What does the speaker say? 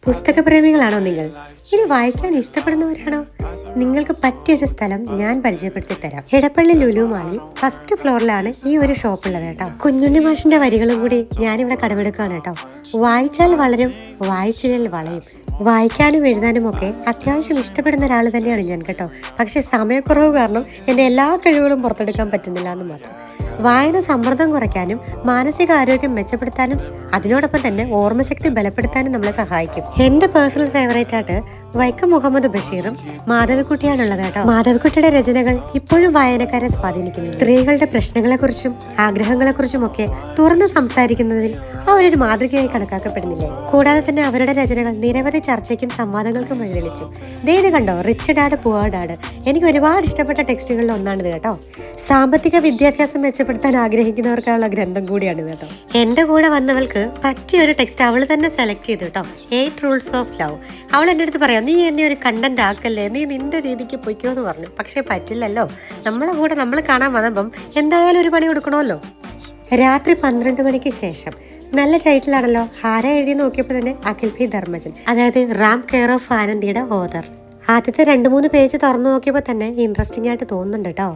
പുസ്തകപ്രേമികളാണോ നിങ്ങൾ? ഇനി വായിക്കാൻ ഇഷ്ടപ്പെടുന്നവരാണോ? നിങ്ങൾക്ക് പറ്റിയൊരു സ്ഥലം ഞാൻ പരിചയപ്പെടുത്തി തരാം. എടപ്പള്ളി ലുലു മാളിൽ ഫസ്റ്റ് ഫ്ലോറിലാണ് ഈ ഒരു ഷോപ്പ് ഉള്ളത് കേട്ടോ. കുഞ്ഞുണ്ണി മാഷിന്റെ വരികളും കൂടി ഞാനിവിടെ കടമെടുക്കുകയാണ് കേട്ടോ. വായിച്ചാൽ വളരും, വായിച്ചില്ലെങ്കിൽ വളയും. വായിക്കാനും എഴുതാനും ഒക്കെ അത്യാവശ്യം ഇഷ്ടപ്പെടുന്ന ഒരാൾ തന്നെയാണ് ഞാൻ കേട്ടോ. പക്ഷെ സമയക്കുറവ് കാരണം എൻ്റെ എല്ലാ കഴിവുകളും പുറത്തെടുക്കാൻ പറ്റുന്നില്ല എന്ന് മാത്രം. വായന സമ്മർദ്ദം കുറയ്ക്കാനും മാനസികാരോഗ്യം മെച്ചപ്പെടുത്താനും അതിനോടൊപ്പം തന്നെ ഓർമ്മശക്തി ബലപ്പെടുത്താനും നമ്മളെ സഹായിക്കും. എൻ്റെ പേഴ്സണൽ ഫേവറേറ്റ് ആയിട്ട് വൈക്കം മുഹമ്മദ് ബഷീറും മാധവിക്കുട്ടിയാണുള്ളത് കേട്ടോ. മാധവിക്കുട്ടിയുടെ രചനകൾ ഇപ്പോഴും വായനക്കാരെ സ്വാധീനിക്കുന്നു. സ്ത്രീകളുടെ പ്രശ്നങ്ങളെക്കുറിച്ചും ആഗ്രഹങ്ങളെക്കുറിച്ചും ഒക്കെ തുറന്നു സംസാരിക്കുന്നതിൽ അവരൊരു മാതൃകയായി കണക്കാക്കപ്പെടുന്നില്ലേ. കൂടാതെ തന്നെ അവരുടെ രചനകൾ നിരവധി ചർച്ചയ്ക്കും സംവാദങ്ങൾക്കും വഴിതെളിച്ചു. ഇത് കണ്ടോ, റിച്ച് ഡാഡ് പുവർ ഡാഡ്. എനിക്ക് ഒരുപാട് ഇഷ്ടപ്പെട്ട ടെക്സ്റ്റുകളിൽ ഒന്നാണിത് കേട്ടോ. സാമ്പത്തിക വിദ്യാഭ്യാസം മെച്ചപ്പെടുത്താൻ ആഗ്രഹിക്കുന്നവർക്കുള്ള ഗ്രന്ഥം കൂടിയാണിത് കേട്ടോ. എൻ്റെ കൂടെ വന്നവൾക്ക് പറ്റിയ ഒരു ടെക്സ്റ്റ് അവൾ തന്നെ സെലക്ട് ചെയ്തു കേട്ടോ. 8 Rules of Love. അവൾ എൻ്റെ അടുത്ത് പറയാം, നീ എന്നെ ഒരു കണ്ടന്റ് ആക്കല്ലേ, നീ നിന്റെ രീതിക്ക് പൊയ്ക്കോ എന്ന് പറഞ്ഞു. പക്ഷെ പറ്റില്ലല്ലോ, നമ്മളെ കൂടെ നമ്മൾ കാണാൻ വന്നപ്പം എന്തായാലും ഒരു പണി കൊടുക്കണമല്ലോ. രാത്രി 12 മണിക്ക് ശേഷം. നല്ല ടൈറ്റിലാണല്ലോ. ആരാ എഴുതി നോക്കിയപ്പോൾ തന്നെ അഖിൽ പി ധർമ്മജൻ, അതായത് റാം കെയർ ഓഫ് ആനന്ദിയുടെ ഓതർ. ആദ്യത്തെ 2-3 പേജ് തുറന്നു നോക്കിയപ്പോൾ തന്നെ ഇൻട്രസ്റ്റിംഗ് ആയിട്ട് തോന്നുന്നുണ്ട് കേട്ടോ.